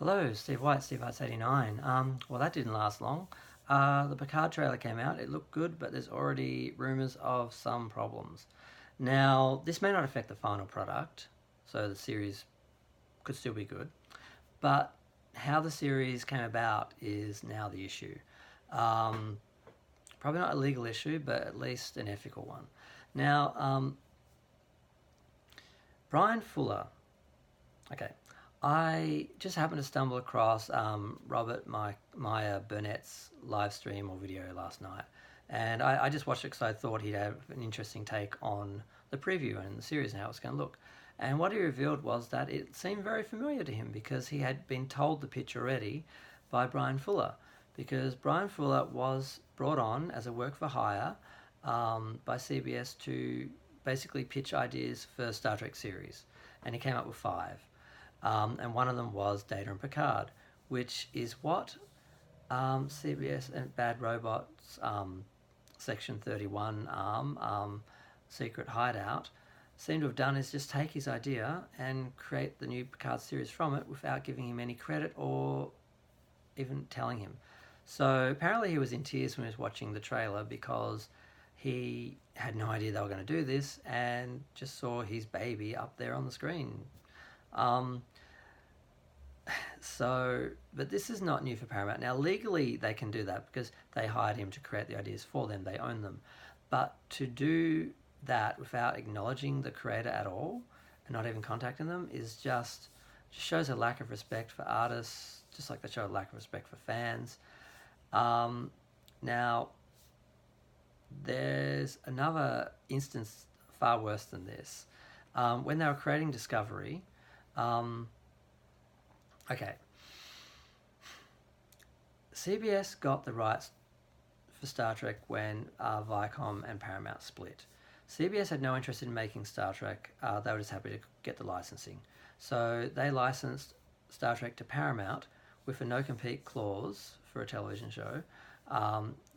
Hello, Steve White, Steve White's 89. Well, that didn't last long. The Picard trailer came out. It looked good, but there's already rumours of some problems. Now, this may not affect the final product, so the series could still be good, but how the series came about is now the issue. Um, Probably not a legal issue, but at least an ethical one. Now, Brian Fuller. Okay, I just happened to stumble across Robert Meyer Burnett's live stream or video last night, and I just watched it because I thought he'd have an interesting take on the preview and the series and how it's going to look. And what he revealed was that it seemed very familiar to him because he had been told the pitch already by Brian Fuller, because Brian Fuller was brought on as a work for hire by CBS to basically pitch ideas for Star Trek series, and he came up with five. And one of them was Data and Picard, which is what CBS and Bad Robots Section 31 Secret Hideout seem to have done is just take his idea and create the new Picard series from it without giving him any credit or even telling him. So apparently he was in tears when he was watching the trailer because he had no idea they were going to do this and just saw his baby up there on the screen. Um, but this is not new for Paramount. Now, legally, they can do that because they hired him to create the ideas for them, they own them. But to do that without acknowledging the creator at all and not even contacting them is just shows a lack of respect for artists, just like they show a lack of respect for fans. Now, there's another instance far worse than this. When they were creating Discovery, okay, CBS got the rights for Star Trek when Viacom and Paramount split. CBS had no interest in making Star Trek. They were just happy to get the licensing. So they licensed Star Trek to Paramount with a no-compete clause for a television show.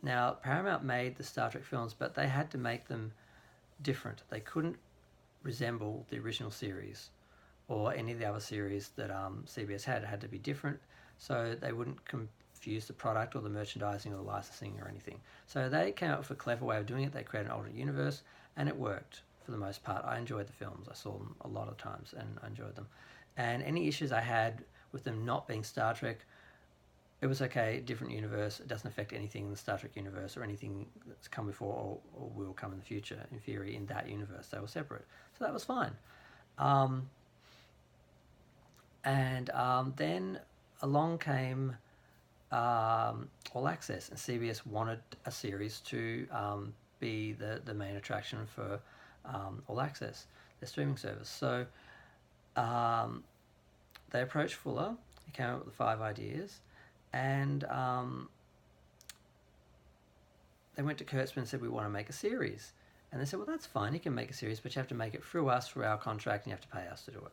Now, Paramount made the Star Trek films, but they had to make them different. They couldn't resemble the original series or any of the other series that CBS had. It had to be different so they wouldn't confuse the product or the merchandising or the licensing or anything. So they came up with a clever way of doing it. They created an alternate universe and it worked for the most part. I enjoyed the films. I saw them a lot of times and I enjoyed them. And any issues I had with them not being Star Trek, it was okay, different universe. It doesn't affect anything in the Star Trek universe or anything that's come before or will come in the future, in theory, in that universe. They were separate. So that was fine. Then along came All Access, and CBS wanted a series to be the main attraction for All Access, their streaming service. So they approached Fuller. He came up with the five ideas, and they went to Kurtzman and said, "We want to make a series." And they said, "Well, that's fine. You can make a series, but you have to make it through us, through our contract, and you have to pay us to do it."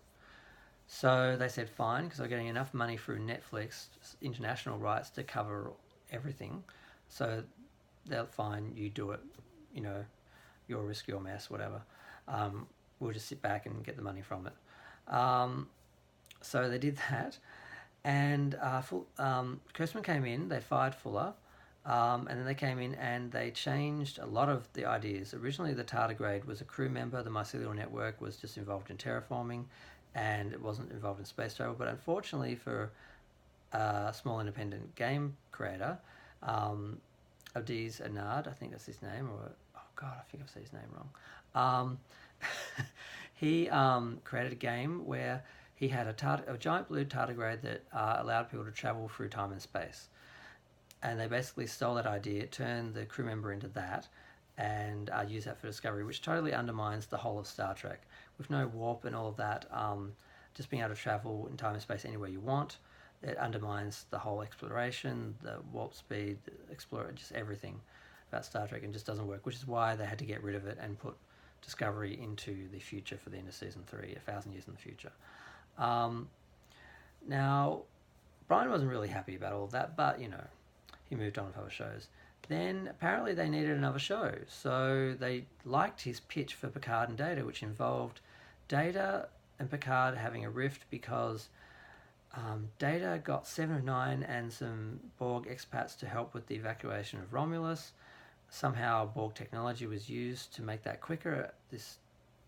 So they said fine, because they're getting enough money through Netflix international rights to cover everything. So they'll fine, you do it, your risk, your mess, whatever. We'll just sit back and get the money from it. So they did that, and Kurtzman came in. They fired Fuller, and then they came in and they changed a lot of the ideas. Originally, the tardigrade was a crew member. The Mycelial Network was just involved in terraforming, and it wasn't involved in space travel. But unfortunately for a small independent game creator, Abdiz Anad, I think that's his name, or oh god, I think I've said his name wrong. He created a game where he had a giant blue tardigrade that allowed people to travel through time and space. And they basically stole that idea, turned the crew member into that, and use that for Discovery, which totally undermines the whole of Star Trek. With no warp and all of that, just being able to travel in time and space anywhere you want, it undermines the whole exploration, the warp speed, just everything about Star Trek, and just doesn't work, which is why they had to get rid of it and put Discovery into the future for the end of Season 3, 1,000 years in the future. Now, Brian wasn't really happy about all of that, but, he moved on with other shows. Then apparently they needed another show, so they liked his pitch for Picard and Data, which involved Data and Picard having a rift because Data got 7 of 9 and some Borg expats to help with the evacuation of Romulus. Somehow Borg technology was used to make that quicker. This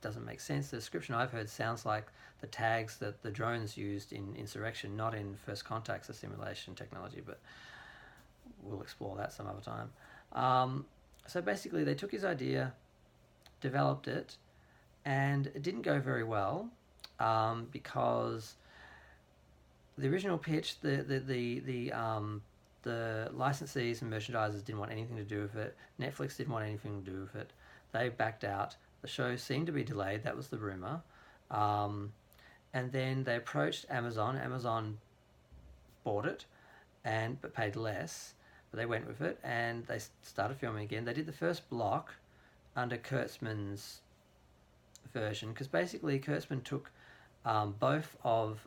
doesn't make sense. The description I've heard sounds like the tags that the drones used in Insurrection, not in First Contact's simulation technology, but we'll explore that some other time. So basically they took his idea, developed it, and it didn't go very well because the original pitch, the licensees and merchandisers didn't want anything to do with it. Netflix didn't want anything to do with it. They backed out. The show seemed to be delayed. That was the rumor. And then they approached Amazon. Amazon bought it, but paid less. But they went with it, and they started filming again. They did the first block under Kurtzman's version, because basically Kurtzman took both of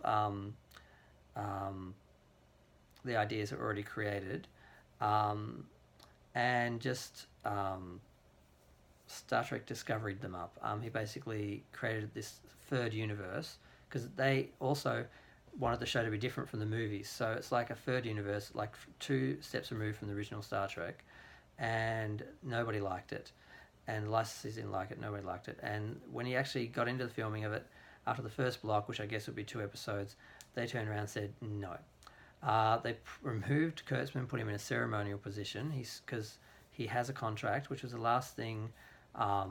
the ideas that were already created, and just Star Trek Discovery'd them up. He basically created this third universe, because they also wanted the show to be different from the movies. So it's like a third universe, like 2 steps removed from the original Star Trek, and nobody liked it. And licensees didn't like it, nobody liked it. And when he actually got into the filming of it, after the first block, which I guess would be 2 episodes, they turned around and said no. They removed Kurtzman, put him in a ceremonial position, because he has a contract, which was the last thing Les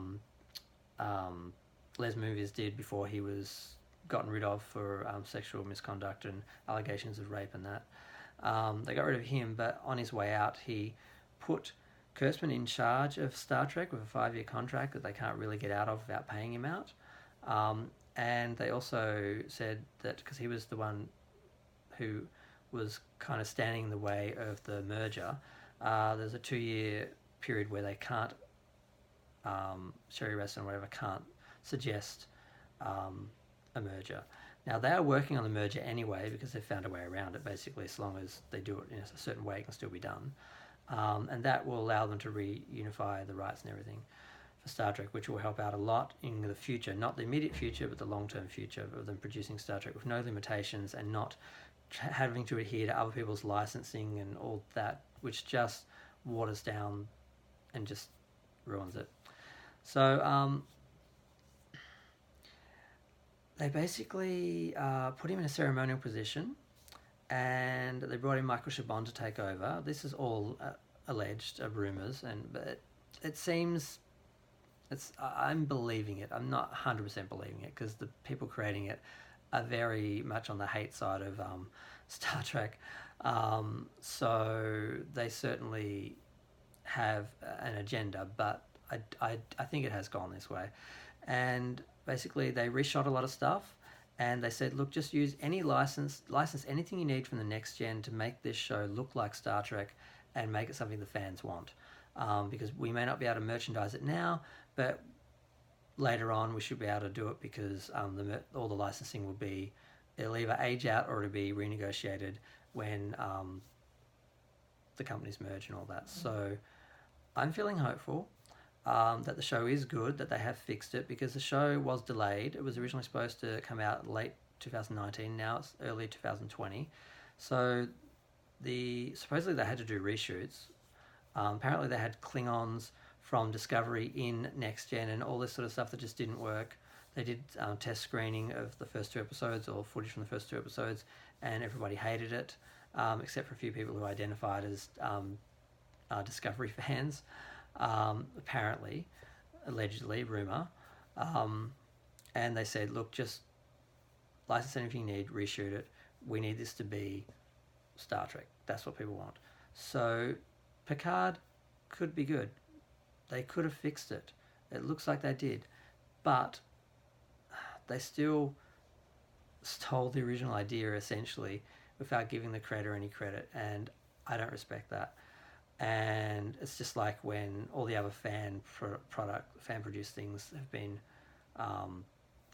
Moonves did before he was gotten rid of for sexual misconduct and allegations of rape and that. They got rid of him, but on his way out, he put Kurtzman in charge of Star Trek with a 5-year contract that they can't really get out of without paying him out. And they also said that because he was the one who was kind of standing in the way of the merger, there's a 2-year period where they can't, Sherry Reston or whatever, can't suggest a merger. Now, they are working on the merger anyway because they've found a way around it, basically, as long as they do it in a certain way, it can still be done. And that will allow them to reunify the rights and everything for Star Trek, which will help out a lot in the future, not the immediate future, but the long-term future of them producing Star Trek with no limitations and not having to adhere to other people's licensing and all that, which just waters down and just ruins it. So they basically put him in a ceremonial position, and they brought in Michael Chabon to take over. This is all alleged rumours, but it seems I'm believing it. I'm not 100% believing it, because the people creating it are very much on the hate side of Star Trek. So they certainly have an agenda, but I think it has gone this way. And basically they reshot a lot of stuff, and they said, look, just use any license anything you need from the next gen to make this show look like Star Trek and make it something the fans want. Because we may not be able to merchandise it now, but later on we should be able to do it, because all the licensing will be, it'll either age out or it'll be renegotiated when the companies merge and all that. So I'm feeling hopeful that the show is good, that they have fixed it, because the show was delayed. It was originally supposed to come out late 2019, now it's early 2020. So supposedly they had to do reshoots. Apparently they had Klingons from Discovery in Next Gen and all this sort of stuff that just didn't work. They did test screening of the first 2 episodes, or footage from the first 2 episodes, and everybody hated it, except for a few people who identified as Discovery fans. Apparently, allegedly, rumour. And they said, look, just license anything you need, reshoot it. We need this to be Star Trek. That's what people want. So Picard could be good. They could have fixed it. It looks like they did. But they still stole the original idea, essentially, without giving the creator any credit. And I don't respect that. And it's just like when all the other fan-produced things have been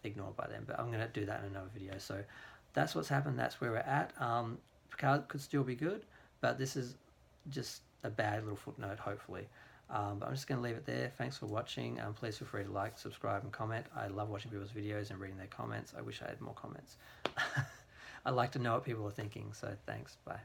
ignored by them. But I'm going to do that in another video. So that's what's happened. That's where we're at. Picard could still be good, but this is just a bad little footnote, hopefully. But I'm just going to leave it there. Thanks for watching. Please feel free to like, subscribe, and comment. I love watching people's videos and reading their comments. I wish I had more comments. I like to know what people are thinking. So thanks. Bye.